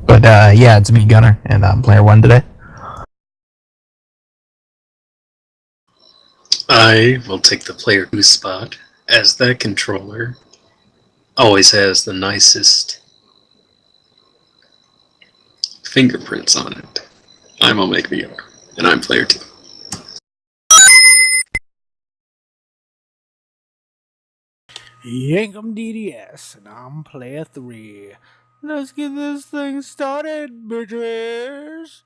But yeah, it's me, Gunner, and I'm player one today. I will take the player 2 spot, as that controller always has the nicest fingerprints on it. I'm OmegaVR, and I'm player 2. Yankum DDS, and I'm player 3. Let's get this thing started, bitches!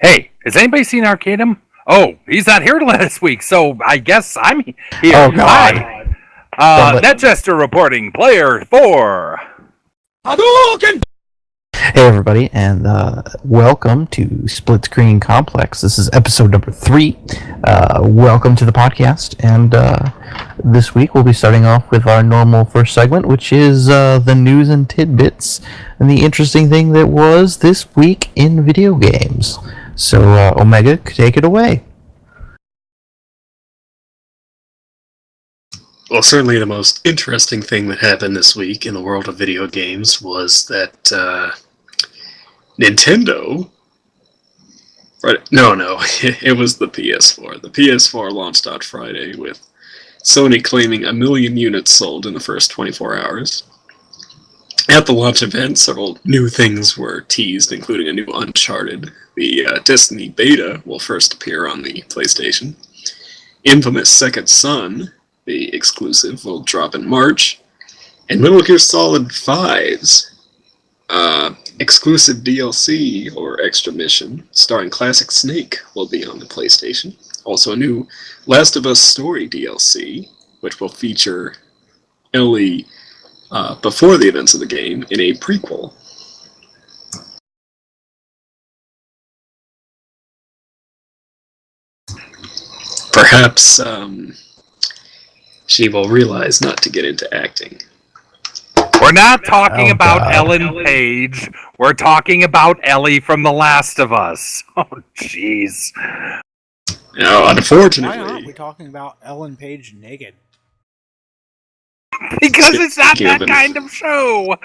Hey, has anybody seen Arcadum? Oh, he's not here this week, so I guess I'm here. Oh, God. Hi. Netchester reporting, player 4. Hadouken! Hey, everybody, and welcome to Split Screen Complex. This is episode number 3. Welcome to the podcast, and this week we'll be starting off with our normal first segment, which is the news and tidbits, and the interesting thing that was this week in video games. So, Omega, take it away. Well, certainly the most interesting thing that happened this week in the world of video games was that Nintendo... No, it was the PS4. The PS4 launched on Friday with Sony claiming 1 million units sold in the first 24 hours. At the launch event, several new things were teased, including a new Uncharted. The Destiny beta will first appear on the PlayStation. Infamous Second Son, the exclusive, will drop in March. And Metal Gear Solid 5's exclusive DLC, or Extra Mission, starring Classic Snake, will be on the PlayStation. Also a new Last of Us Story DLC, which will feature Ellie before the events of the game in a prequel. Perhaps she will realize not to get into acting. We're not talking about Ellen Page. We're talking about Ellie from The Last of Us. Oh, jeez. Now, unfortunately... Why aren't we talking about Ellen Page naked? Because it's not that kind of show.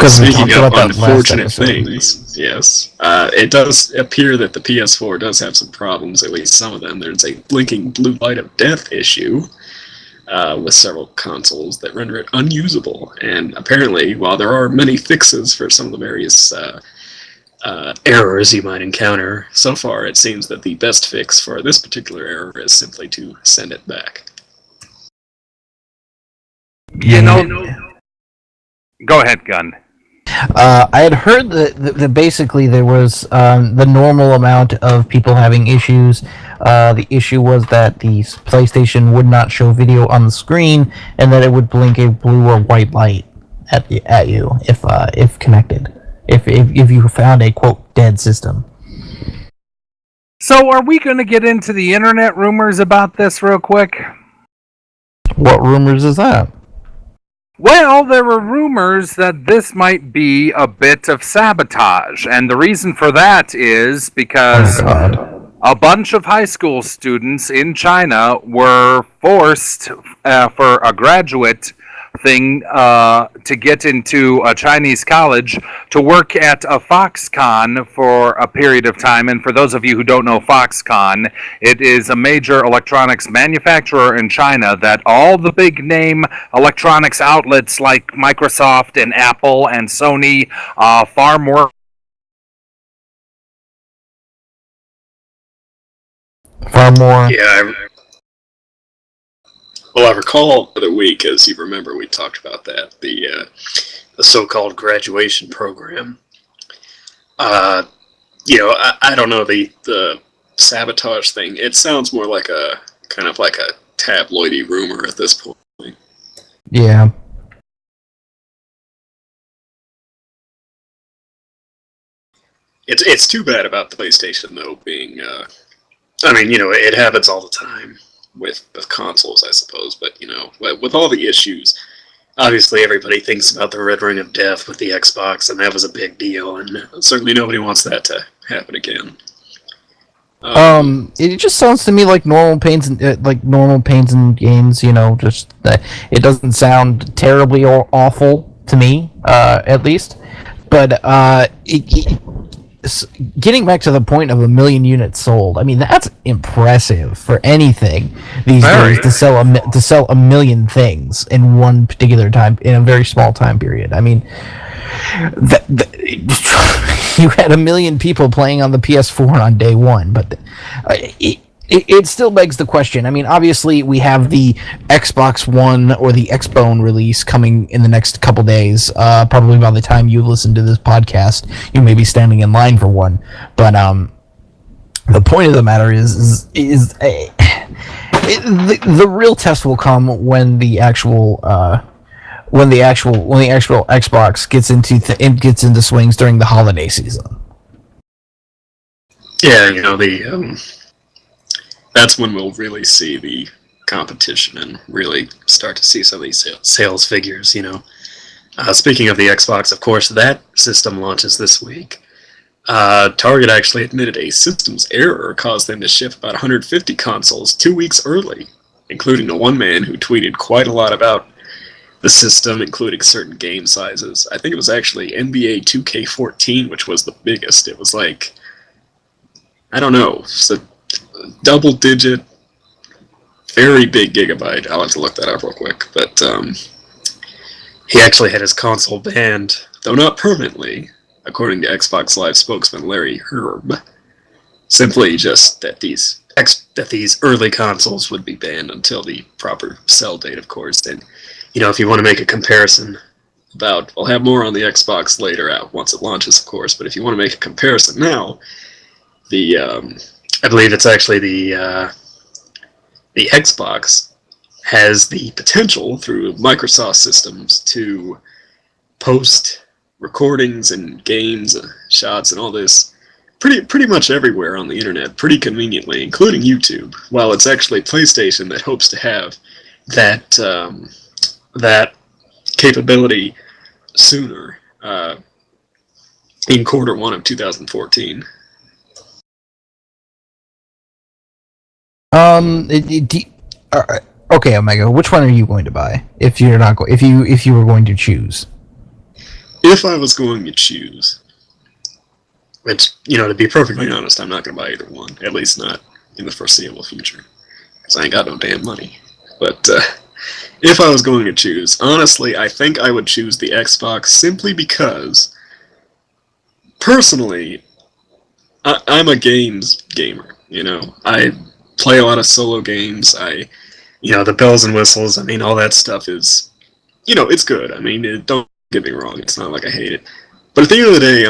Speaking of unfortunate things, yes, it does appear that the PS4 does have some problems, at least some of them. There's a blinking blue light of death issue with several consoles that render it unusable. And apparently, while there are many fixes for some of the various errors you might encounter, so far it seems that the best fix for this particular error is simply to send it back. You know, go ahead, Gun. I had heard that basically there was the normal amount of people having issues. The issue was that the PlayStation would not show video on the screen, and that it would blink a blue or white light at you if connected. If you found a quote dead system. So, are we going to get into the internet rumors about this real quick? What rumors is that? Well, there were rumors that this might be a bit of sabotage, and the reason for that is because a bunch of high school students in China were forced for a graduate thing to get into a Chinese college to work at a Foxconn for a period of time. And for those of you who don't know Foxconn, it is a major electronics manufacturer in China that all the big name electronics outlets like Microsoft and Apple and Sony far more Yeah, well, I recall the other week, as you remember, we talked about that, the so-called graduation program. I don't know, the sabotage thing, it sounds more like a, kind of like a tabloidy rumor at this point. Yeah. It's too bad about the PlayStation, though, being, it happens all the time with consoles, I suppose, but, with all the issues, obviously everybody thinks about the Red Ring of Death with the Xbox, and that was a big deal, and certainly nobody wants that to happen again. It just sounds to me like normal pains in games. You know, just that it doesn't sound terribly or awful to me, at least. But getting back to the point of 1 million units sold, I mean that's impressive for anything these days to sell 1 million things in one particular time in a very small time period. I mean, you had 1 million people playing on the PS4 on day one, but it still begs the question. I mean, obviously we have the Xbox One or the Xbone release coming in the next couple days. Probably by the time you listen to this podcast, you may be standing in line for one. But the point of the matter is the real test will come when the actual Xbox gets into swings during the holiday season. Yeah, you know, that's when we'll really see the competition and really start to see some of these sales figures, you know. Speaking of the Xbox, of course, that system launches this week. Target actually admitted a systems error caused them to ship about 150 consoles 2 weeks early, including the one man who tweeted quite a lot about the system, including certain game sizes. I think it was actually NBA 2K14, which was the biggest. It was like, I don't know, it's a double-digit, very big gigabyte. I'll have to look that up real quick. But he actually had his console banned, though not permanently, according to Xbox Live spokesman Larry Herb. Simply just that these early consoles would be banned until the proper sell date, of course. And you know, if you want to make a comparison we'll have more on the Xbox later out once it launches, of course. But if you want to make a comparison now, I believe it's actually the Xbox has the potential through Microsoft systems to post recordings and games, shots, and all this pretty much everywhere on the internet, pretty conveniently, including YouTube. While it's actually PlayStation that hopes to have that capability sooner, in Q1 of 2014. Okay, Omega. Which one are you going to buy if you're not if you were going to choose? If I was going to choose, which, you know, to be perfectly honest, I'm not going to buy either one. At least not in the foreseeable future, because I ain't got no damn money. But if I was going to choose, honestly, I think I would choose the Xbox simply because, personally, I'm a games gamer. You know, I play a lot of solo games. The bells and whistles, I mean, all that stuff is, you know, it's good. I mean, don't get me wrong, it's not like I hate it. But at the end of the day,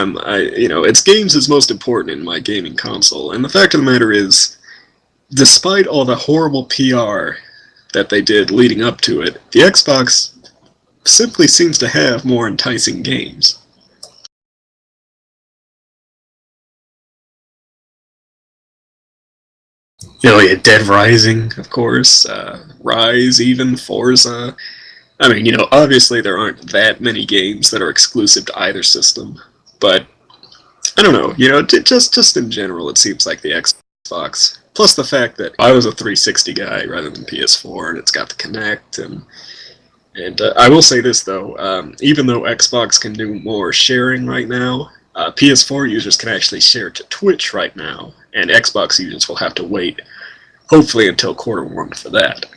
it's games is most important in my gaming console. And the fact of the matter is, despite all the horrible PR that they did leading up to it, the Xbox simply seems to have more enticing games. You know, you had Dead Rising, of course, Rise, even Forza. I mean, you know, obviously there aren't that many games that are exclusive to either system, but I don't know, you know, just in general, it seems like the Xbox. Plus the fact that I was a 360 guy rather than PS4, and it's got the Kinect, and I will say this though, even though Xbox can do more sharing right now, PS4 users can actually share to Twitch right now, and Xbox users will have to wait, hopefully, until Q1 for that.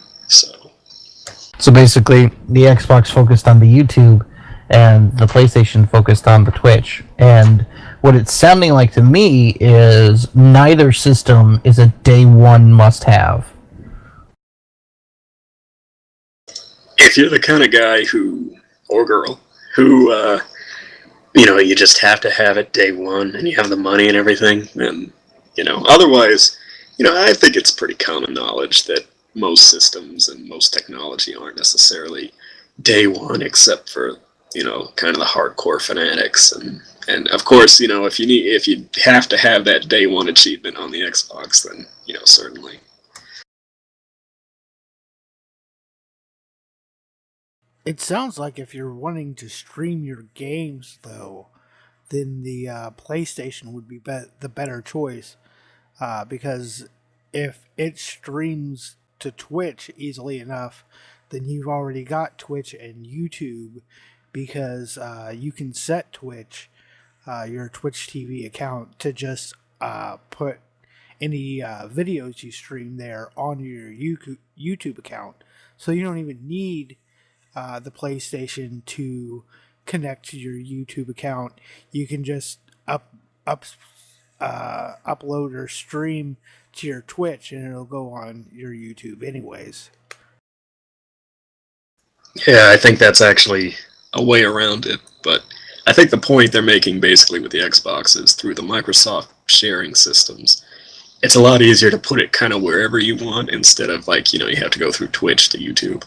So basically, the Xbox focused on the YouTube, and the PlayStation focused on the Twitch. And what it's sounding like to me is neither system is a day one must-have. If you're the kind of guy or girl who, you know, you just have to have it day one, and you have the money and everything, and, you know, otherwise, you know, I think it's pretty common knowledge that most systems and most technology aren't necessarily day one, except for, you know, kind of the hardcore fanatics, and of course, you know, if you have to have that day one achievement on the Xbox, then, you know, certainly. It sounds like if you're wanting to stream your games, though, then the PlayStation would be the better choice. because if it streams to Twitch easily enough, then you've already got Twitch and YouTube, because you can set Twitch, your Twitch TV account, to just put any videos you stream there on your YouTube account. So you don't even need the PlayStation to connect to your YouTube account. You can just upload or stream to your Twitch, and it'll go on your YouTube anyways. Yeah, I think that's actually a way around it, but I think the point they're making basically with the Xbox is through the Microsoft sharing systems. It's a lot easier to put it kind of wherever you want instead of you have to go through Twitch to YouTube.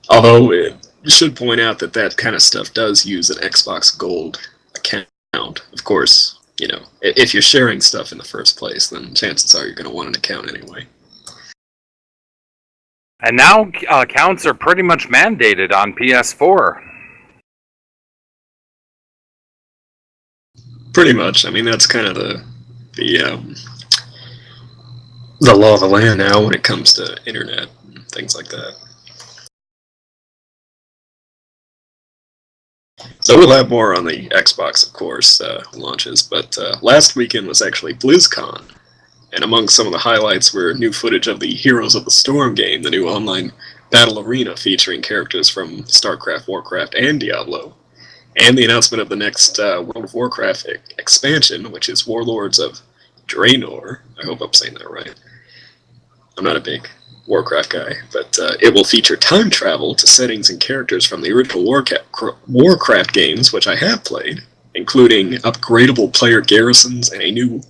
Although it should point out that kind of stuff does use an Xbox Gold account. Of course, if you're sharing stuff in the first place, then chances are you're going to want an account anyway. And now accounts are pretty much mandated on PS4. Pretty much. I mean, that's kind of the law of the land now when it comes to internet and things like that. So we'll have more on the Xbox, of course, launches, but last weekend was actually BlizzCon, and among some of the highlights were new footage of the Heroes of the Storm game, the new online battle arena featuring characters from StarCraft, Warcraft, and Diablo, and the announcement of the next World of Warcraft expansion, which is Warlords of Draenor. I hope I'm saying that right. I'm not a big Warcraft guy, but it will feature time travel to settings and characters from the original Warcraft games, which I have played, including upgradable player garrisons and a new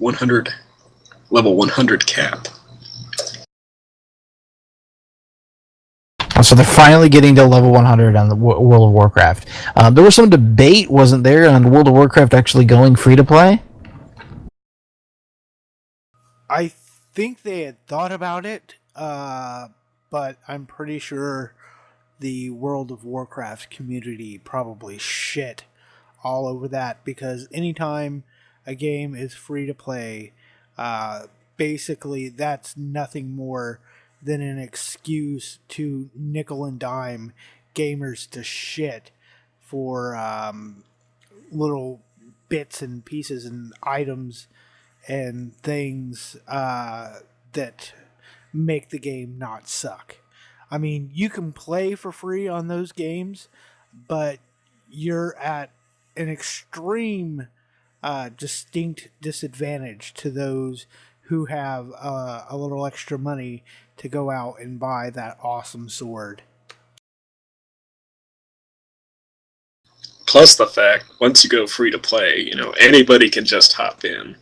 level 100 cap. So they're finally getting to level 100 on the World of Warcraft. There was some debate, wasn't there, on World of Warcraft actually going free to play? I think they had thought about it, but I'm pretty sure the World of Warcraft community probably shit all over that, because anytime a game is free to play, basically that's nothing more than an excuse to nickel and dime gamers to shit for little bits and pieces and items and things that make the game not suck. I mean, you can play for free on those games, but you're at an extreme distinct disadvantage to those who have a little extra money to go out and buy that awesome sword. Plus the fact, once you go free to play, anybody can just hop in.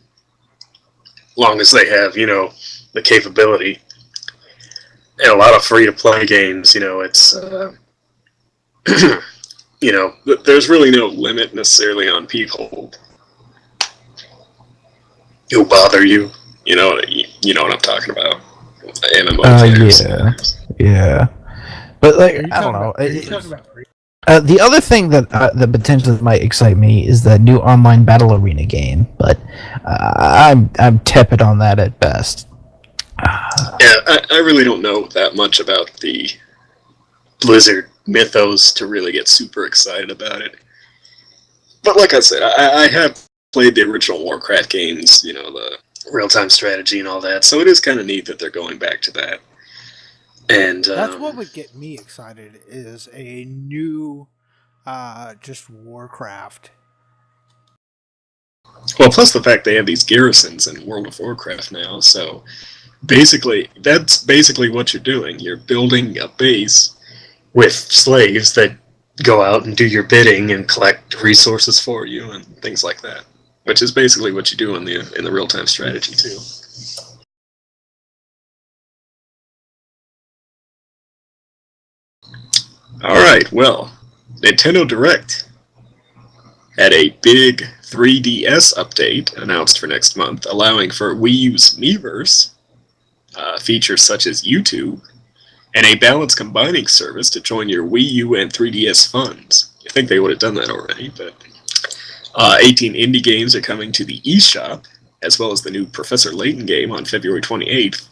Long as they have, the capability. And a lot of free-to-play games, it's, there's really no limit necessarily on people who bother you. You know what I'm talking about. MMO yeah. But, I don't know. The other thing that potentially might excite me is the new online battle arena game, but I'm tepid on that at best. Yeah, I really don't know that much about the Blizzard mythos to really get super excited about it. But like I said, I have played the original Warcraft games, the real-time strategy and all that, so it is kind of neat that they're going back to that. And that's what would get me excited, is a new just Warcraft. Well, plus the fact they have these garrisons in World of Warcraft now, so that's basically what you're doing. You're building a base with slaves that go out and do your bidding and collect resources for you and things like that, which is basically what you do in the real-time strategy too. Alright, well, Nintendo Direct had a big 3DS update announced for next month, allowing for Wii U's Miiverse, features such as YouTube, and a balance combining service to join your Wii U and 3DS funds. I think they would have done that already, but 18 indie games are coming to the eShop, as well as the new Professor Layton game on February 28th,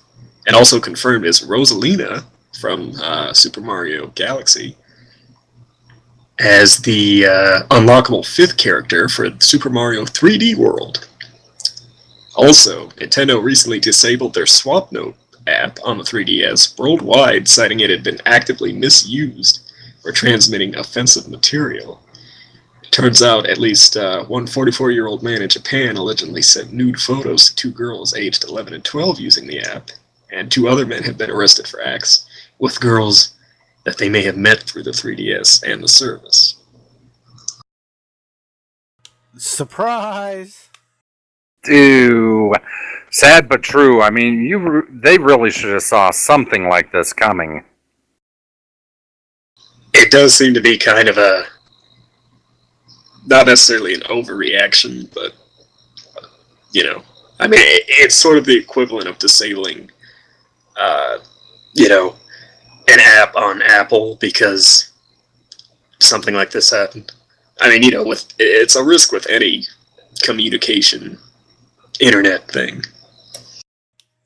and also confirmed as Rosalina from Super Mario Galaxy as the unlockable 5th character for Super Mario 3D World. Also, Nintendo recently disabled their Swap Note app on the 3DS worldwide, citing it had been actively misused for transmitting offensive material. It turns out at least one 44-year-old man in Japan allegedly sent nude photos to 2 girls aged 11 and 12 using the app, and 2 other men have been arrested for acts with girls that they may have met through the 3DS and the service. Surprise! Ew. Sad but true. I mean, they really should have saw something like this coming. It does seem to be kind of a, not necessarily an overreaction, but, I mean, it's sort of the equivalent of disabling, an app on Apple because something like this happened. I mean, it's a risk with any communication internet thing.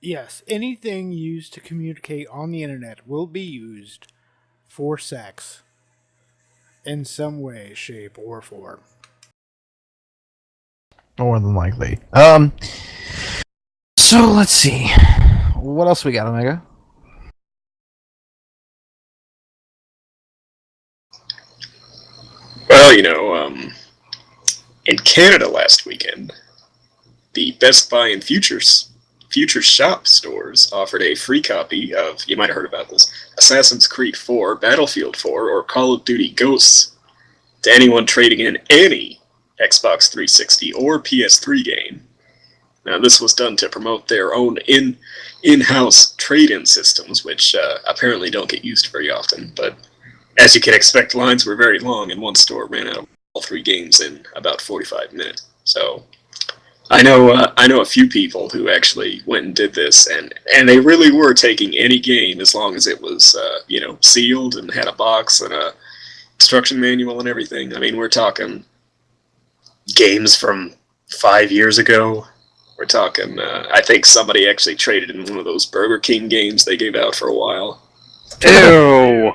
Yes, anything used to communicate on the internet will be used for sex in some way, shape, or form. More than likely. So let's see. What else we got, Omega? Well, in Canada last weekend, the Best Buy and Future Shop stores offered a free copy of, you might have heard about this, Assassin's Creed 4, Battlefield 4, or Call of Duty Ghosts to anyone trading in any Xbox 360 or PS3 game. Now, this was done to promote their own in-house trade-in systems, which apparently don't get used very often, but as you can expect, lines were very long, and one store ran out of all 3 games in about 45 minutes. So I know a few people who actually went and did this, and they really were taking any game as long as it was sealed and had a box and a instruction manual and everything. I mean, we're talking games from 5 years ago. We're talking, I think somebody actually traded in one of those Burger King games they gave out for a while. Ew.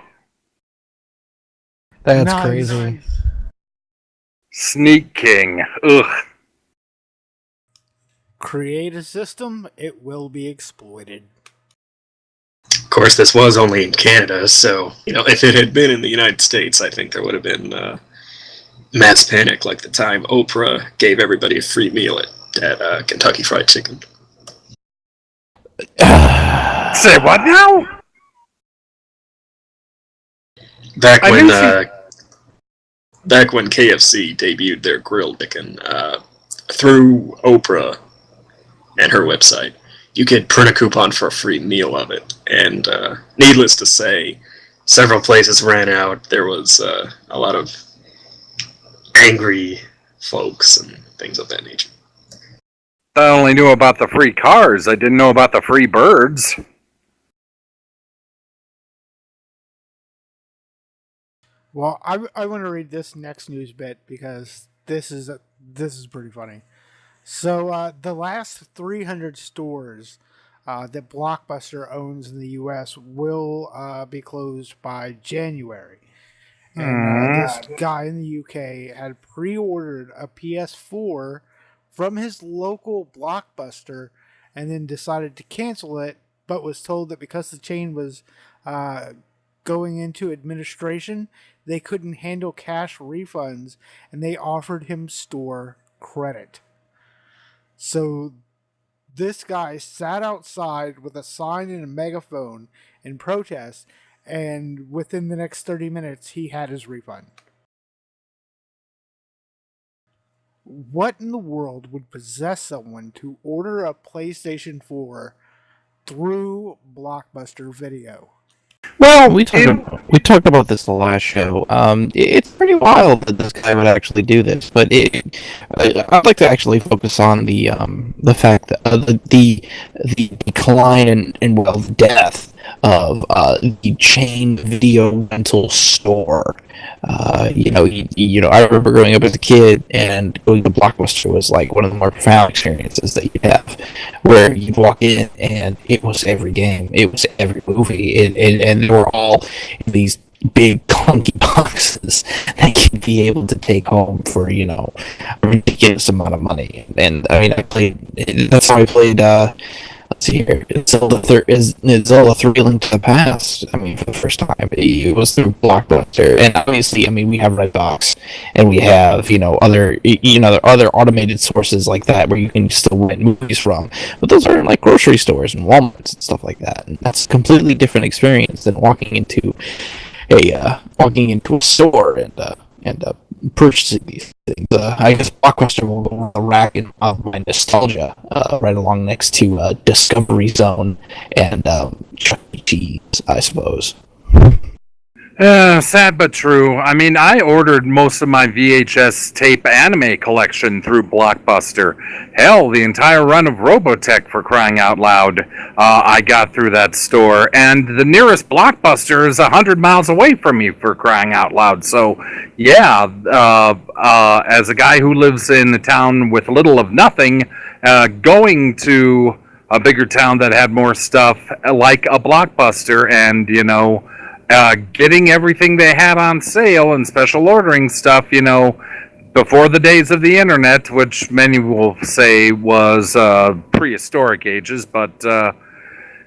That's Nice. crazy. Sneak King. Ugh. Create a system, it will be exploited. Of course, this was only in Canada, so, if it had been in the United States, I think there would have been mass panic like the time Oprah gave everybody a free meal at Kentucky Fried Chicken. Say what now? Back when KFC debuted their grilled chicken, through Oprah and her website, you could print a coupon for a free meal of it. And needless to say, several places ran out. There was a lot of angry folks and things of that nature. I only knew about the free cars. I didn't know about the free birds. Well, I want to read this next news bit because this is pretty funny. So the last 300 stores that Blockbuster owns in the U.S. will be closed by January. And this guy in the U.K. had pre-ordered a PS4 from his local Blockbuster and then decided to cancel it, but was told that because the chain was going into administration, they couldn't handle cash refunds, and they offered him store credit. So this guy sat outside with a sign and a megaphone in protest, and within the next 30 minutes, he had his refund. What in the world would possess someone to order a PlayStation 4 through Blockbuster Video? Well, we talked about this the last show. It's pretty wild that this guy would actually do this, but I'd like to actually focus on the fact that the decline in death the chain video rental store. I remember growing up as a kid, and going to Blockbuster was like one of the more profound experiences that you'd have, where you'd walk in and it was every game, it was every movie, and they were all in these big clunky boxes that you'd be able to take home for a ridiculous amount of money. And I mean, that's how I played. Let's see here. Zelda 3: Link to the Past. I mean, for the first time, it was through Blockbuster, and obviously, I mean, we have Redbox, and we have other automated sources like that where you can still rent movies from. But those are in like grocery stores and Walmarts and stuff like that, and that's a completely different experience than walking into a store and purchasing these things. I guess Blockbuster will go on the rack in my nostalgia, right along next to Discovery Zone and Chuck E. Cheese, I suppose. Sad but true. I mean, I ordered most of my VHS tape anime collection through Blockbuster. Hell, the entire run of Robotech, for crying out loud, I got through that store. And the nearest Blockbuster is 100 miles away from me, for crying out loud. So, yeah, as a guy who lives in a town with little of nothing, going to a bigger town that had more stuff like a Blockbuster and, getting everything they had on sale and special ordering stuff, before the days of the internet, which many will say was prehistoric ages, but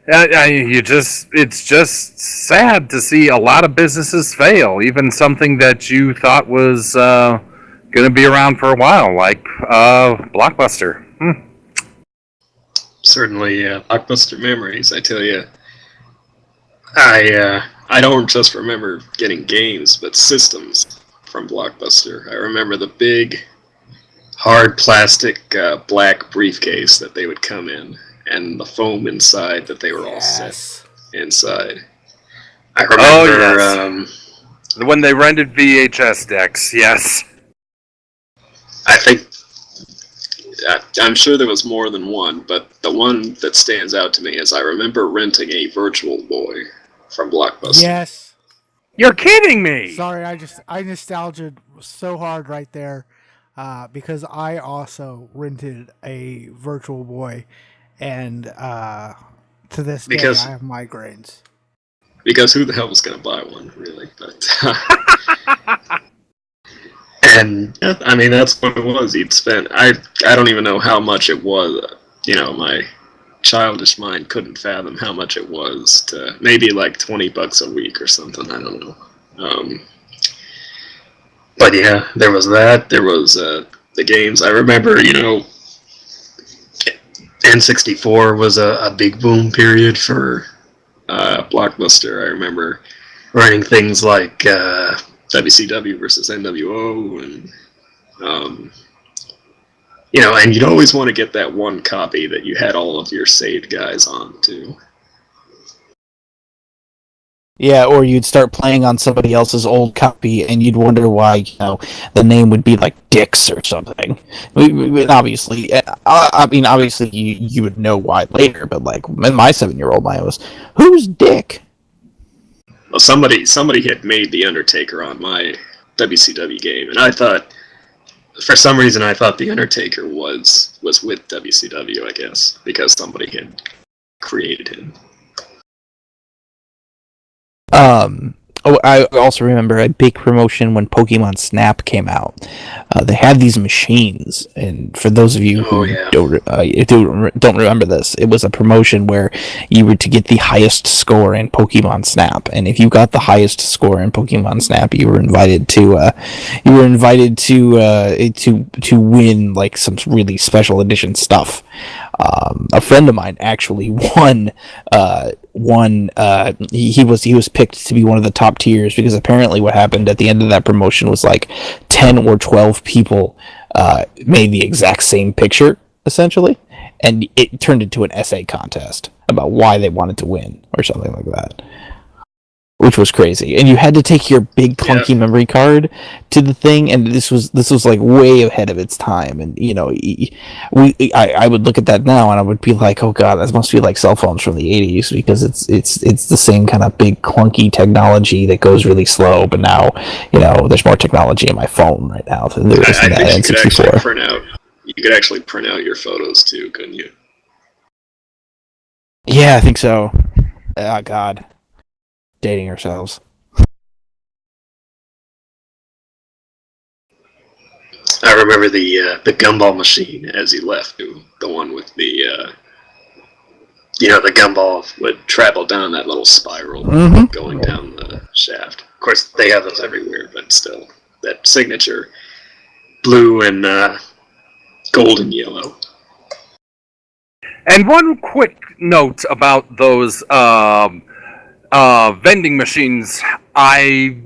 it's just sad to see a lot of businesses fail, even something that you thought was going to be around for a while, like Blockbuster. Certainly, Blockbuster memories, I tell you. I don't just remember getting games, but systems from Blockbuster. I remember the big, hard plastic black briefcase that they would come in, and the foam inside that they were all set inside. I remember when they rented VHS decks, yes. I think, I'm sure there was more than one, but the one that stands out to me is I remember renting a Virtual Boy from Blockbuster. Yes. You're kidding me! Sorry, I nostalgia so hard right there, because I also rented a Virtual Boy, and to this day I have migraines. Because who the hell was going to buy one, really? But, and I mean, that's what it was. You'd spend. I don't even know how much it was. My childish mind couldn't fathom how much it was to maybe like $20 a week or something. I don't know. But yeah, there was that. There was the games. I remember, N64 was a big boom period for Blockbuster. I remember running things like WCW versus NWO, and and you'd always want to get that one copy that you had all of your saved guys on too. Yeah, or you'd start playing on somebody else's old copy, and you'd wonder why, the name would be like Dix or something. Obviously, you would know why later, but like in my 7-year-old mind was, who's Dick? Well, somebody had made The Undertaker on my WCW game, and I thought, for some reason, The Undertaker was with WCW, I guess, because somebody had created him. I also remember a big promotion when Pokemon Snap came out. They had these machines, and for those of you who don't remember this, it was a promotion where you were to get the highest score in Pokemon Snap, and if you got the highest score in Pokemon Snap, you were invited to win like some really special edition stuff. A friend of mine actually won. He was picked to be one of the top tiers because apparently what happened at the end of that promotion was like 10 or 12 people made the exact same picture essentially, and it turned into an essay contest about why they wanted to win or something like that. which was crazy. And you had to take your big clunky memory card to the thing, and this was like way ahead of its time. And I would look at that now, and I would be like, oh god, that must be like cell phones from the 80s, because it's the same kind of big clunky technology that goes really slow. But now, there's more technology in my phone right now than there is in that N64. You could actually print out your photos too, couldn't you? Yeah, I think so. Oh god. Dating ourselves. I remember the gumball machine as you left, the one with the the gumball would travel down that little spiral going down the shaft. Of course, they have those everywhere, but still, that signature blue and gold and yellow. And one quick note about those vending machines. I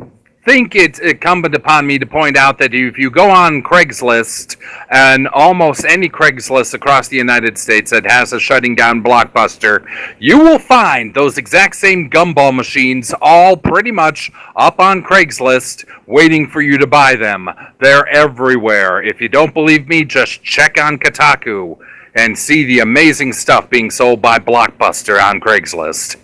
think it's incumbent upon me to point out that if you go on Craigslist, and almost any Craigslist across the United States that has a shutting down Blockbuster, you will find those exact same gumball machines all pretty much up on Craigslist waiting for you to buy them. They're everywhere. If you don't believe me, just check on Kotaku and see the amazing stuff being sold by Blockbuster on Craigslist.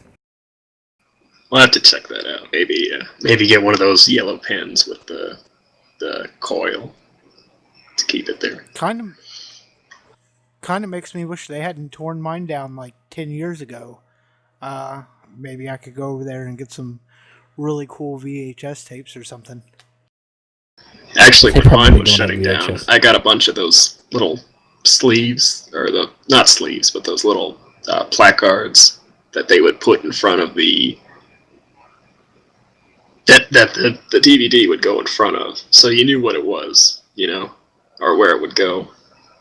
We'll have to check that out. Maybe get one of those yellow pens with the coil to keep it there. Kind of makes me wish they hadn't torn mine down like 10 years ago. Maybe I could go over there and get some really cool VHS tapes or something. Actually, when mine was shutting down, I got a bunch of those little sleeves, or not sleeves, but those little placards that they would put in front of the DVD would go in front of, so you knew what it was, or where it would go,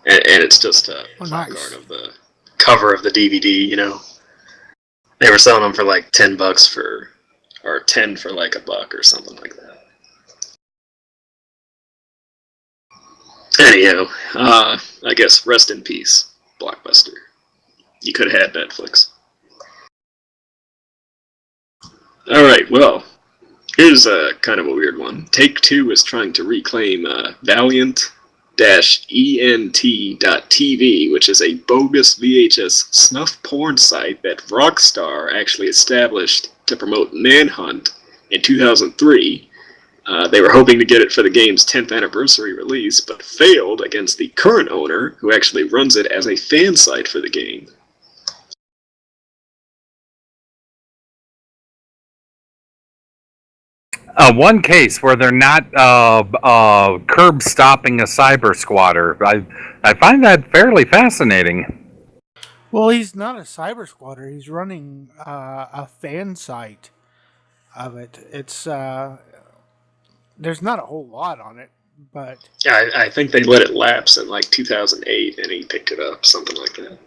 and it's just a placard of the cover of the DVD. They were selling them for like $10 or 10 for like $1 or something like that. Anyhow, I guess rest in peace, Blockbuster. You could have had Netflix. Alright, well, here's a kind of a weird one. Take-Two is trying to reclaim Valiant-ENT.TV, which is a bogus VHS snuff porn site that Rockstar actually established to promote Manhunt in 2003. They were hoping to get it for the game's 10th anniversary release, but failed against the current owner, who actually runs it as a fan site for the game. One case where they're not curb stopping a cyber squatter. I find that fairly fascinating. Well, he's not a cyber squatter. He's running a fan site of it. It's there's not a whole lot on it, but yeah, I think they let it lapse in like 2008, and he picked it up, something like that.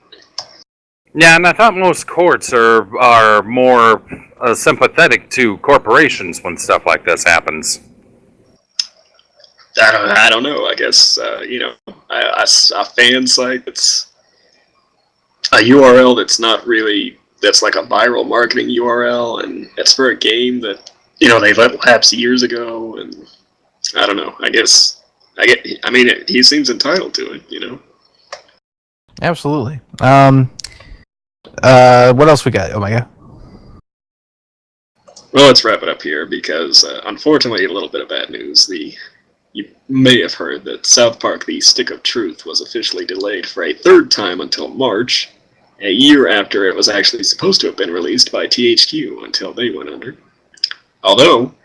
Yeah, and I thought most courts are more sympathetic to corporations when stuff like this happens. I don't know. I guess a fan site that's a URL that's like a viral marketing URL, and it's for a game that they let lapse years ago, and I don't know. He seems entitled to it, Absolutely. What else we got, Omega? Well, let's wrap it up here, because unfortunately, a little bit of bad news. You may have heard that South Park: The Stick of Truth was officially delayed for a third time until March, a year after it was actually supposed to have been released by THQ until they went under. Although,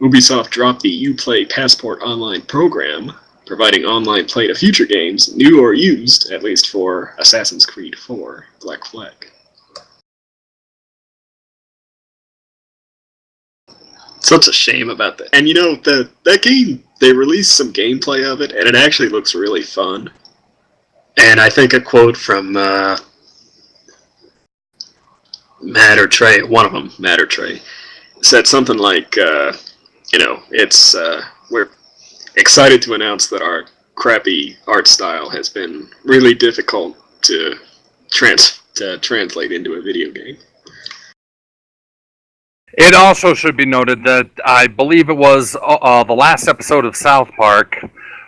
Ubisoft dropped the Uplay Passport Online program, providing online play to future games, new or used, at least for Assassin's Creed 4, Black Flag. Such a shame about that. And that game, they released some gameplay of it, and it actually looks really fun. And I think a quote from Matt or Trey, one of them, Matt or Trey, said something like, we're excited to announce that our crappy art style has been really difficult to translate into a video game. It also should be noted that I believe it was the last episode of South Park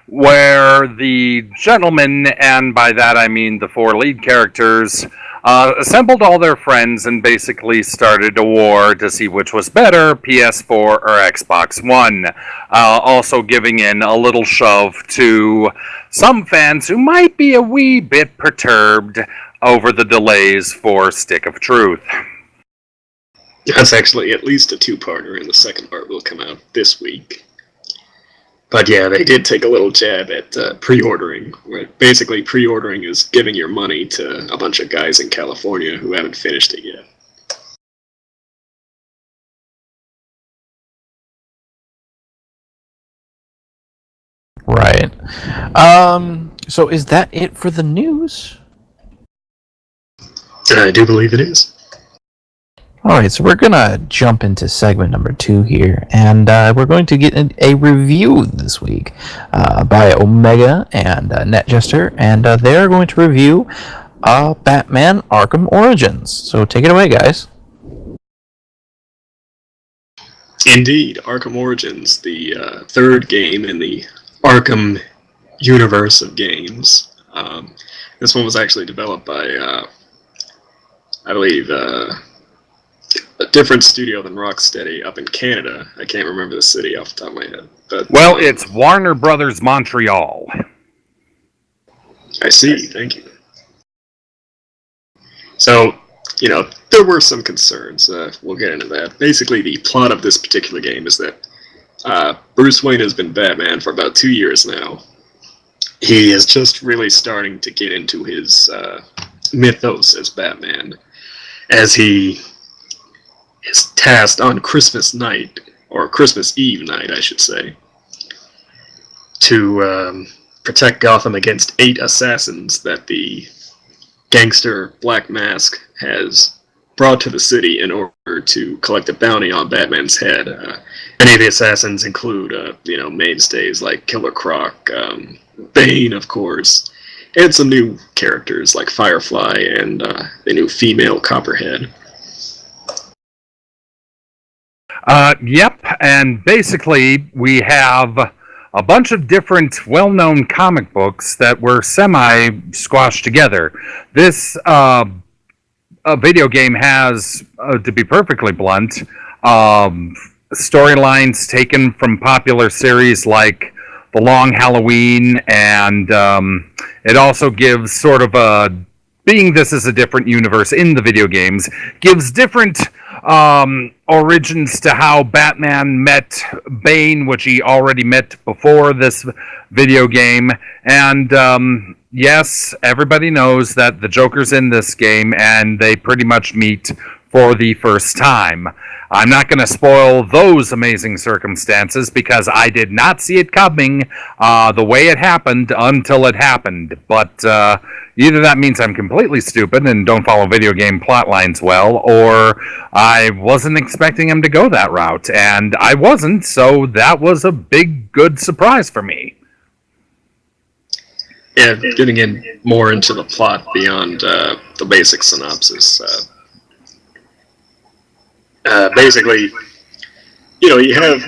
where the gentleman, and by that I mean the four lead characters, assembled all their friends and basically started a war to see which was better, PS4 or Xbox One. Also giving in a little shove to some fans who might be a wee bit perturbed over the delays for Stick of Truth. That's actually at least a two-parter, and the second part will come out this week. But yeah, they did take a little jab at pre-ordering. Where basically, pre-ordering is giving your money to a bunch of guys in California who haven't finished it yet. Right. So is that it for the news? I do believe it is. Alright, so we're going to jump into segment number 2 here, and we're going to get a review this week by Omega and NetJester, and they're going to review Batman Arkham Origins. So take it away, guys. Indeed, Arkham Origins, the third game in the Arkham universe of games. This one was actually developed by, I believe, a different studio than Rocksteady up in Canada. I can't remember the city off the top of my head. But well, it's Warner Brothers Montreal. I see, thank you. So, you know, there were some concerns. We'll get into that. Basically, the plot of this particular game is that Bruce Wayne has been Batman for about 2 years now. He is just really starting to get into his mythos as Batman, as he is tasked on Christmas night, or Christmas Eve night, I should say, to protect Gotham against 8 assassins that the gangster Black Mask has brought to the city in order to collect a bounty on Batman's head. Many of the assassins include, mainstays like Killer Croc, Bane, of course, and some new characters like Firefly and the new female Copperhead. Yep, and basically we have a bunch of different well-known comic books that were semi-squashed together. This video game has, to be perfectly blunt, storylines taken from popular series like The Long Halloween, and it also gives sort of a, being this is a different universe in the video games, gives different origins to how Batman met Bane, which he already met before this video game. And yes, everybody knows that the Joker's in this game, and they pretty much meet for the first time. I'm not going to spoil those amazing circumstances because I did not see it coming the way it happened until it happened. But either that means I'm completely stupid and don't follow video game plot lines well, or I wasn't expecting him to go that route, and I wasn't, so that was a big, good surprise for me. Yeah, getting in more into the plot beyond the basic synopsis. Basically, you have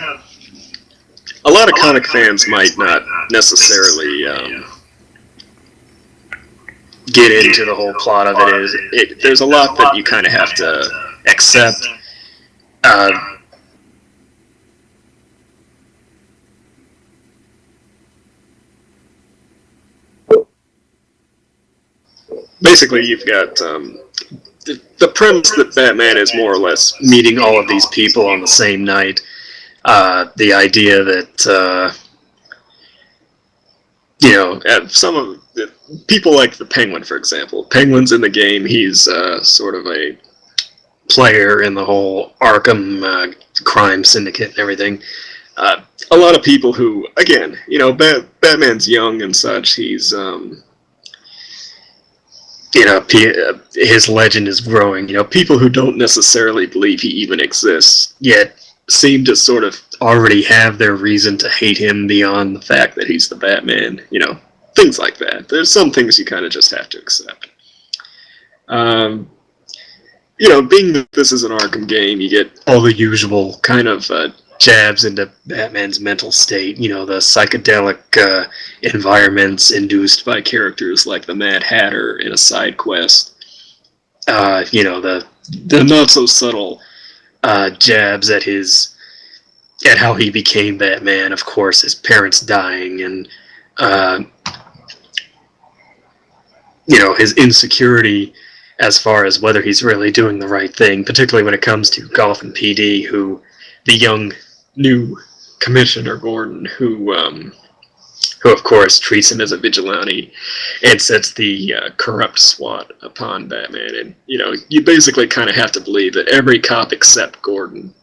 a lot of comic fans might not necessarily get into the whole plot of it. There's a lot that you kind of have to accept. Basically, you've got the premise that Batman is more or less meeting all of these people on the same night. The idea that some of the people like the Penguin, for example. Penguin's in the game. He's sort of a player in the whole Arkham crime syndicate and everything. A lot of people who, again, Batman's young and such. He's his legend is growing. People who don't necessarily believe he even exists, yet seem to sort of already have their reason to hate him beyond the fact that he's the Batman. Things like that. There's some things you kind of just have to accept. being that this is an Arkham game, you get all the usual kind of jabs into Batman's mental state. The psychedelic environments induced by characters like the Mad Hatter in a side quest. The not so subtle jabs at how he became Batman. Of course, his parents dying and his insecurity as far as whether he's really doing the right thing, particularly when it comes to Gotham PD, who the young new Commissioner Gordon, who of course treats him as a vigilante and sets the corrupt SWAT upon Batman. And you basically kind of have to believe that every cop except Gordon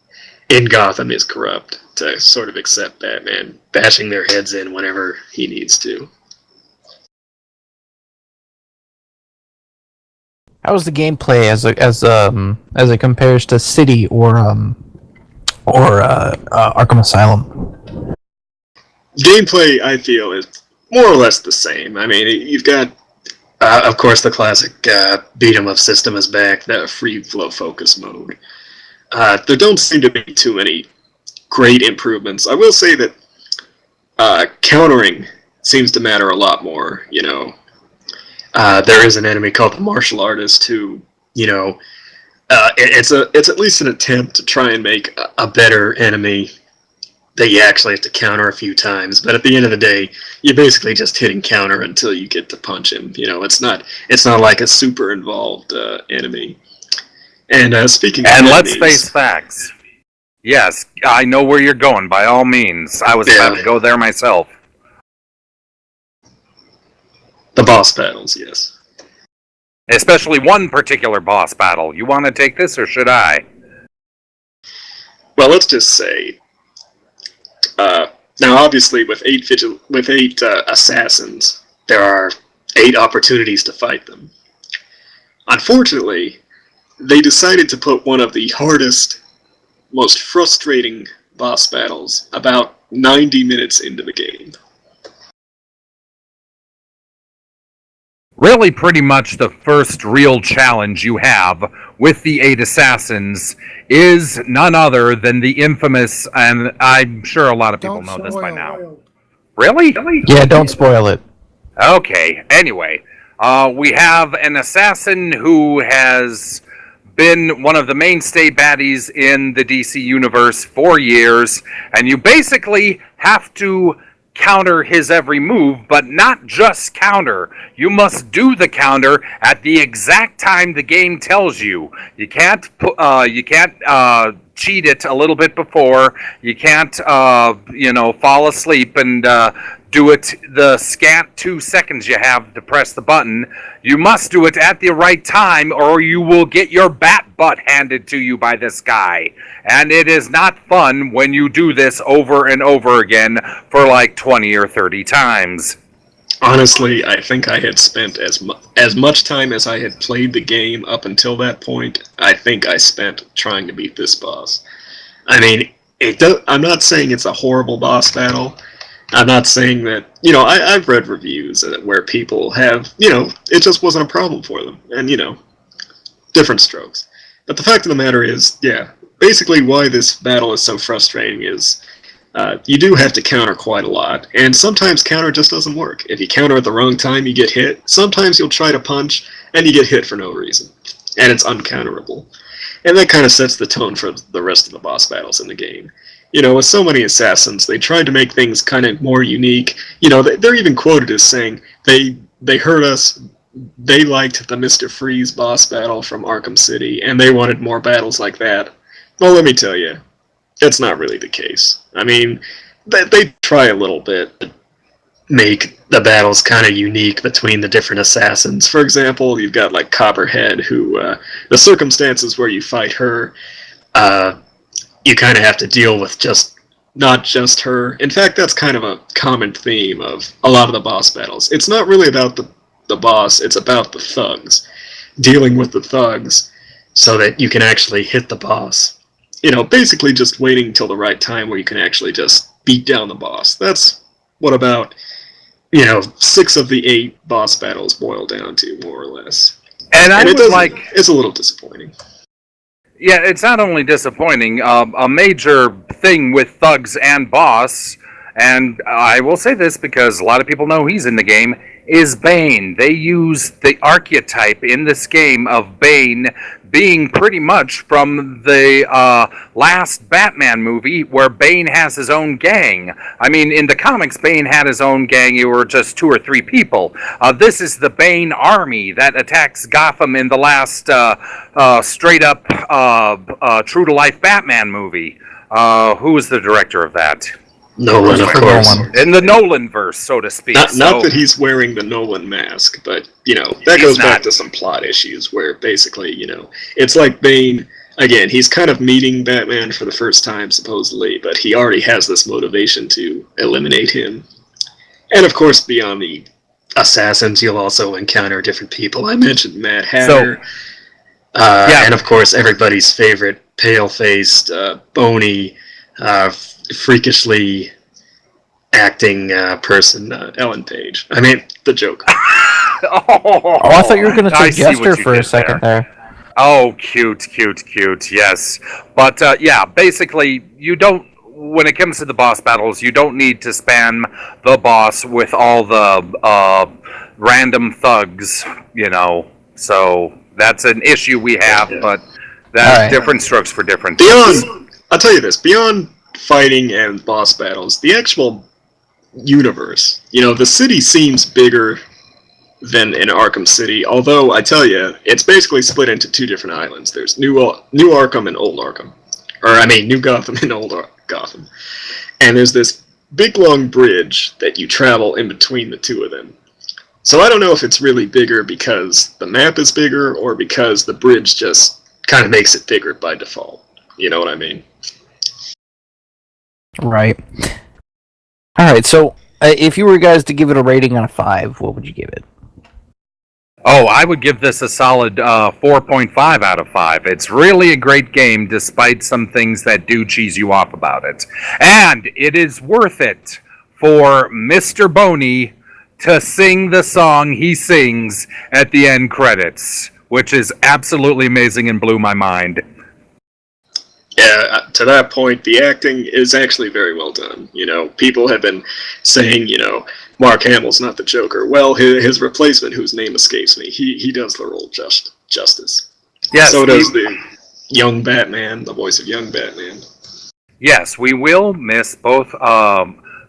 in Gotham is corrupt to sort of accept Batman bashing their heads in whenever he needs to. How is the gameplay as it compares to City or Arkham Asylum? Gameplay, I feel, is more or less the same. I mean, you've got, of course, the classic beat 'em up system is back, the free flow focus mode. There don't seem to be too many great improvements. I will say that countering seems to matter a lot more. There is an enemy called the Martial Artist who, it's at least an attempt to try and make a better enemy that you actually have to counter a few times. But at the end of the day, you're basically just hitting counter until you get to punch him. It's not like a super involved enemy. And speaking of enemies, let's enemies, face facts. Yes, I know where you're going. By all means, I was about to go there myself. The boss battles, yes. Especially one particular boss battle. You want to take this, or should I? Well, let's just say. Now, obviously, with eight assassins, there are 8 opportunities to fight them. Unfortunately, they decided to put one of the hardest, most frustrating boss battles about 90 minutes into the game. Really, pretty much the first real challenge you have with the 8 assassins is none other than the infamous, and I'm sure a lot of people know this by now. Really? Yeah, don't spoil it. Okay, anyway, we have an assassin who has been one of the mainstay baddies in the DC universe for years, and you basically have to counter his every move, but not just counter. You must do the counter at the exact time the game tells you. You can't cheat it a little bit before. You can't fall asleep and do it the scant 2 seconds you have to press the button. You must do it at the right time, or you will get your bat butt handed to you by this guy. And it is not fun when you do this over and over again for like 20 or 30 times. Honestly, I think I had spent as much time as I had played the game up until that point. I think I spent trying to beat this boss. I mean, I'm not saying it's a horrible boss battle. I'm not saying that, I've read reviews where people have, it just wasn't a problem for them. And, different strokes. But the fact of the matter is, basically why this battle is so frustrating is you do have to counter quite a lot. And sometimes counter just doesn't work. If you counter at the wrong time, you get hit. Sometimes you'll try to punch, and you get hit for no reason. And it's uncounterable. And that kind of sets the tone for the rest of the boss battles in the game. With so many assassins, they tried to make things kind of more unique. They're even quoted as saying they heard us, they liked the Mr. Freeze boss battle from Arkham City, and they wanted more battles like that. Well, let me tell you, that's not really the case. I mean, they try a little bit to make the battles kind of unique between the different assassins. For example, you've got like Copperhead, who the circumstances where you fight her, you kind of have to deal with not just her. In fact, that's kind of a common theme of a lot of the boss battles. It's not really about the boss, it's about the thugs. Dealing with the thugs so that you can actually hit the boss. Basically just waiting till the right time where you can actually just beat down the boss. That's what about, 6 of the 8 boss battles boil down to, more or less. And it's a little disappointing. Yeah, it's not only disappointing. A major thing with Thugs and Boss, and I will say this because a lot of people know he's in the game, is Bane. They use the archetype in this game of Bane being pretty much from the last Batman movie where Bane has his own gang. I mean, in the comics, Bane had his own gang. You were just 2 or 3 people. This is the Bane army that attacks Gotham in the last straight-up true-to-life Batman movie. Who was the director of that? Nolan, of course. In the Nolan-verse, so to speak. Not that he's wearing the Nolan mask, but, that goes back to some plot issues where basically, it's like Bane, again, he's kind of meeting Batman for the first time, supposedly, but he already has this motivation to eliminate him. And, of course, beyond the assassins, you'll also encounter different people. I mentioned Mad Hatter. And, of course, everybody's favorite pale-faced, bony, freakishly acting person, Ellen Page. I mean, the Joker. I thought you were going to suggest her for a second there. Oh, cute, yes. But, basically, you don't, when it comes to the boss battles, you don't need to spam the boss with all the random thugs, So, that's an issue we have, but that's different strokes for different things. I'll tell you this, beyond fighting and boss battles, the actual universe, the city seems bigger than in Arkham City, although I tell you, it's basically split into 2 different islands. There's New Arkham and Old Arkham. New Gotham and Old Gotham. And there's this big long bridge that you travel in between the 2 of them. So I don't know if it's really bigger because the map is bigger or because the bridge just kind of makes it bigger by default. You know what I mean? Right. Alright, so if you were guys to give it a rating on a 5, what would you give it? Oh, I would give this a solid 4.5 out of 5. It's really a great game, despite some things that do cheese you off about it. And it is worth it for Mr. Boney to sing the song he sings at the end credits, which is absolutely amazing and blew my mind. Yeah, to that point, the acting is actually very well done. People have been saying, Mark Hamill's not the Joker. Well, his replacement, whose name escapes me, he does the role justice. Yes, so does the young Batman, the voice of young Batman. Yes, we will miss both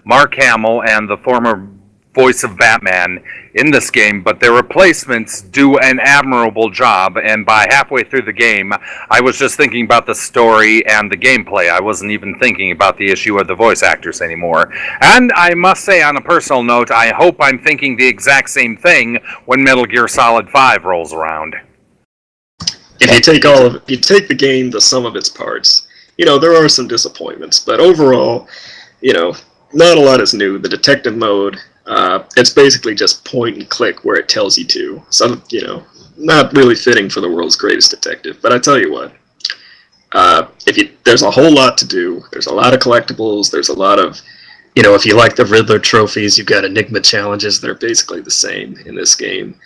Mark Hamill and the former voice of Batman in this game, but their replacements do an admirable job, and by halfway through the game, I was just thinking about the story and the gameplay. I wasn't even thinking about the issue of the voice actors anymore. And I must say, on a personal note, I hope I'm thinking the exact same thing when Metal Gear Solid 5 rolls around. If you take the game, the sum of its parts, there are some disappointments, but overall, not a lot is new. The detective mode, it's basically just point and click where it tells you to. So, not really fitting for the world's greatest detective. But I tell you what, there's a whole lot to do. There's a lot of collectibles. There's a lot of, if you like the Riddler trophies, you've got Enigma challenges. They're basically the same in this game.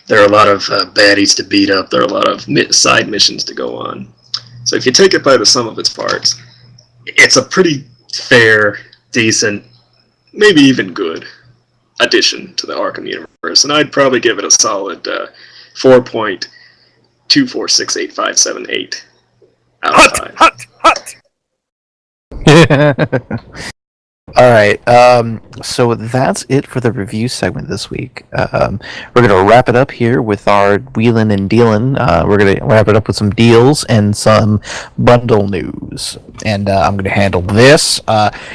There are a lot of baddies to beat up. There are a lot of side missions to go on. So if you take it by the sum of its parts, it's a pretty fair, decent, maybe even good addition to the Arkham universe, and I'd probably give it a solid 4.2468578 out of 5. Alright, so that's it for the review segment this week. We're going to wrap it up here with our wheelin' and dealin'. We're going to wrap it up with some deals and some bundle news. And I'm going to handle this.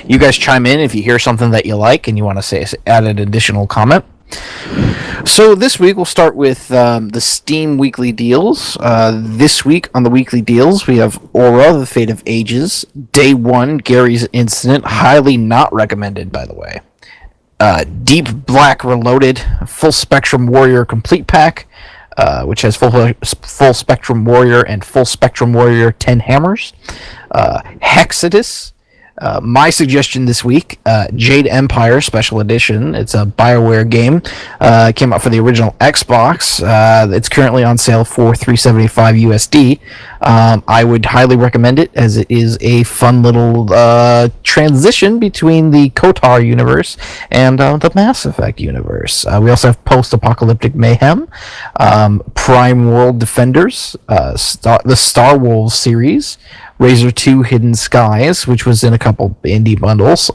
You guys chime in if you hear something that you like and you want to add an additional comment. So this week we'll start with the Steam weekly deals. This week on the weekly deals we have Aura, The Fate of Ages, Day 1, Gary's Incident, highly not recommended by the way. Deep Black Reloaded, Full Spectrum Warrior Complete Pack, which has Full Spectrum Warrior and Full Spectrum Warrior 10 Hammers. Hexadus, My suggestion this week, Jade Empire Special Edition. It's a BioWare game. It came out for the original Xbox. It's currently on sale for $375 USD. I would highly recommend it, as it is a fun little transition between the KOTOR universe and the Mass Effect universe. We also have Post-Apocalyptic Mayhem, Prime World Defenders, the Star Wolves series, Razor 2 Hidden Skies, which was in a couple indie bundles,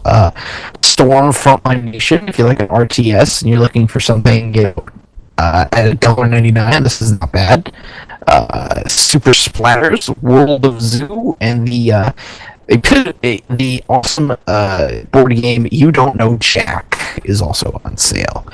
Storm Frontline Nation, if you like an RTS and you're looking for something at $1.99, this is not bad. Super Splatters, World of Zoo, and the awesome board game You Don't Know Jack is also on sale.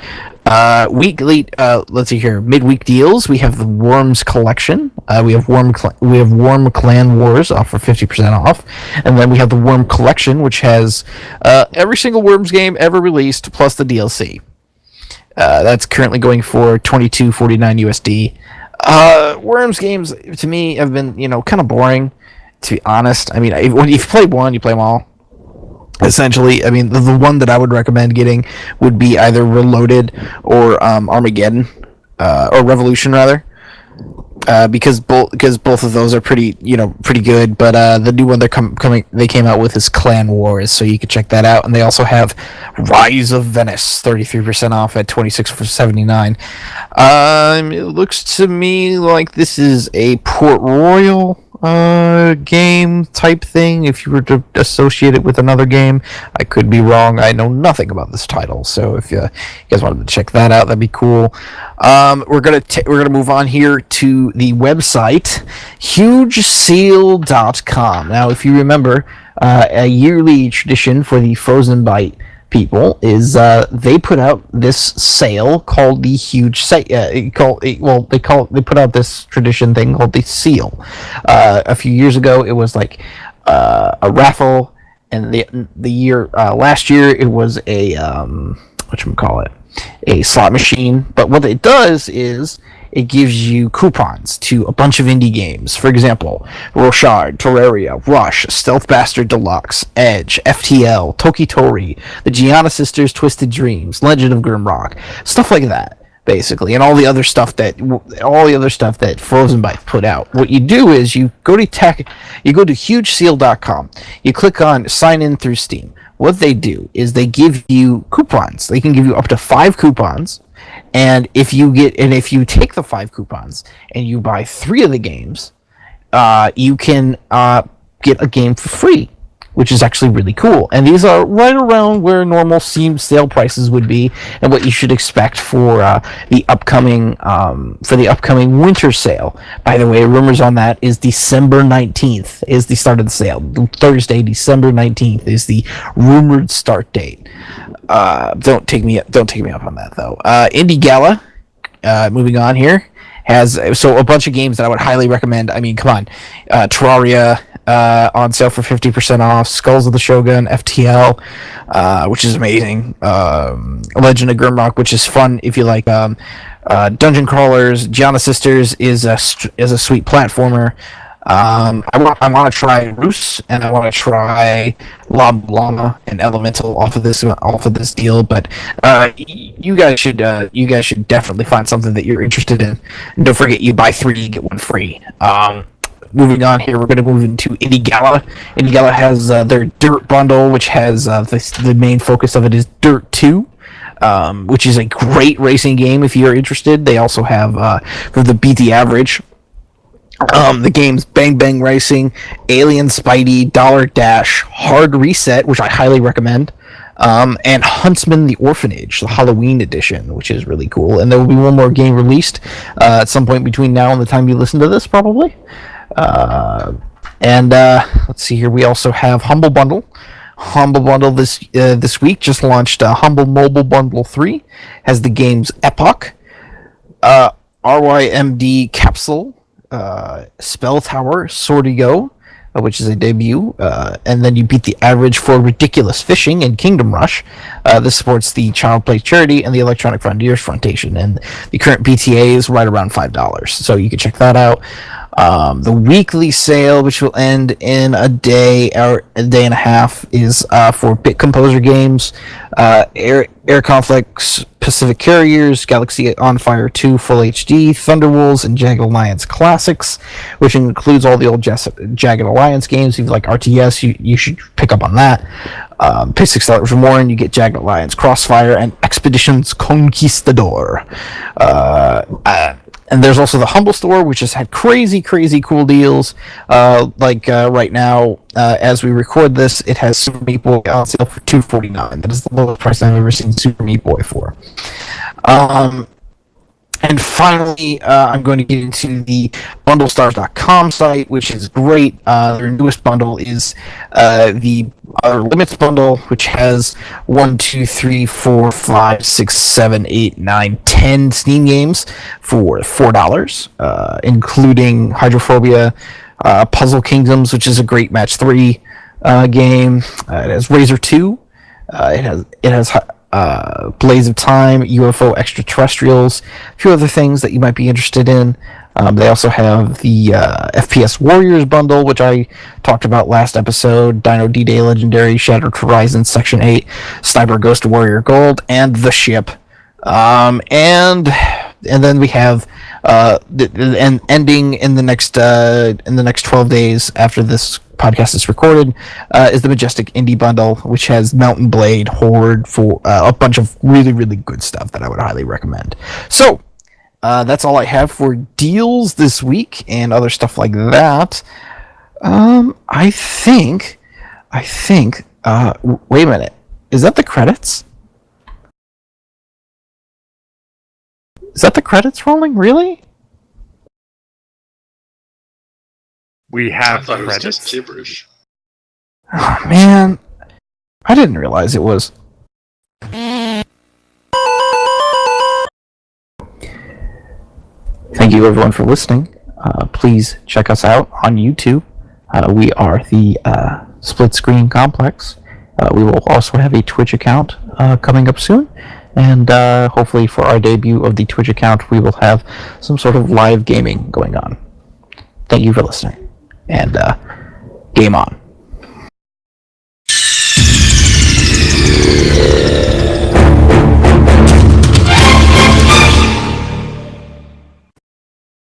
Weekly, let's see here, midweek deals. We have the Worms collection. We have Worm Clan Wars off for 50% off, and then we have the Worm collection, which has every single Worms game ever released plus the DLC. That's currently going for $22.49 USD. Worms games to me have been, kind of boring, to be honest. I mean, when you play one, you play them all. Essentially, I mean, the one that I would recommend getting would be either Reloaded or Armageddon, or Revolution rather, because both of those are pretty good. But the new one they came out with is Clan Wars, so you can check that out. And they also have Rise of Venice, 33% off at $26.79. It looks to me like this is a Port Royal game type thing. If you were to associate it with another game, I could be wrong. I know nothing about this title, so if you guys wanted to check that out, that'd be cool. We're gonna move on here to the website hugeseal.com. Now, if you remember, a yearly tradition for the Frozen Byte people is they put out this sale called the huge sale. They put out this tradition thing called the seal. A few years ago, it was like a raffle, and the year last year it was a a slot machine. But what it does is it gives you coupons to a bunch of indie games. For example, Rochard, Terraria, Rush, Stealth Bastard Deluxe, Edge, FTL, Tokitori, the Gianna Sisters, Twisted Dreams, Legend of Grimrock, stuff like that, basically, and all the other stuff that Frozen Byte put out. What you do is you go to hugeseal.com, you click on sign in through Steam. What they do is they give you coupons. They can give you up to 5 coupons. And if you take the 5 coupons and you buy 3 of the games, you can get a game for free, which is actually really cool. And these are right around where normal Steam sale prices would be, and what you should expect for the upcoming winter sale. By the way, rumors on that is December 19th is the start of the sale. Thursday, December 19th is the rumored start date. Don't take me up on that though. Indie Gala, moving on here, has a bunch of games that I would highly recommend. I mean, come on, Terraria on sale for 50% off. Skulls of the Shogun, FTL, which is amazing. Legend of Grimrock, which is fun if you like dungeon crawlers. Gianna Sisters is a sweet platformer. I want to try Roos, and I want to try Llama and Elemental off of this deal. But you guys should definitely find something that you're interested in. And don't forget, you buy 3, you get 1 free. Moving on here, we're going to move into Indie Gala. Indie Gala has their Dirt bundle, which has the main focus of it is Dirt 2. Which is a great racing game if you're interested. They also have for the Beat the Average. The games Bang Bang Racing, Alien Spidey, Dollar Dash, Hard Reset, which I highly recommend, and Huntsman the Orphanage, the Halloween edition, which is really cool. And there will be one more game released at some point between now and the time you listen to this, probably. Let's see here. We also have Humble Bundle. Humble Bundle this week just launched Humble Mobile Bundle 3. Has the games Epoch, RYMD Capsule, Spell Tower, Swordigo, which is a debut, and then you Beat the Average for Ridiculous Fishing and Kingdom Rush. This supports the Child Play Charity and the Electronic Frontiers Foundation, and the current BTA is right around $5, so you can check that out. The weekly sale, which will end in a day or a day and a half, is for Bit Composer games, Air Conflicts, Pacific Carriers, Galaxy on Fire 2 Full HD, Thunderwolves, and Jagged Alliance Classics, which includes all the old Jagged Alliance games. If you like RTS, you should pick up on that. Pay $6 or more, and you get Jagged Alliance Crossfire and Expeditions Conquistador. And there's also the Humble Store, which has had crazy cool deals. Right now, as we record this, it has Super Meat Boy on sale for $2.49. That is the lowest price I've ever seen Super Meat Boy for. And finally, I'm going to get into the BundleStars.com site, which is great. Their newest bundle is the Limits bundle, which has 10 Steam games for $4, including Hydrophobia, Puzzle Kingdoms, which is a great match 3 game. It has Razor 2. It has Blaze of Time, UFO Extraterrestrials, a few other things that you might be interested in. They also have the FPS Warriors bundle, which I talked about last episode, Dino D-Day Legendary, Shattered Horizons Section 8, Sniper Ghost Warrior Gold, and The Ship. And then we have ending in the next 12 days after this podcast is recorded, is the Majestic Indie Bundle, which has Mountain Blade, Horde, for a bunch of really good stuff that I would highly recommend. So that's all I have for deals this week and other stuff like that. I think. Wait a minute. Is that the credits? Is that the credits rolling? Really? We I have thought it was credits. just gibberish. Oh, man. I didn't realize it was. Thank you, everyone, for listening. Please check us out on YouTube. We are the Split Screen Complex. We will also have a Twitch account coming up soon. And hopefully for our debut of the Twitch account, we will have some sort of live gaming going on. Thank you for listening. And game on.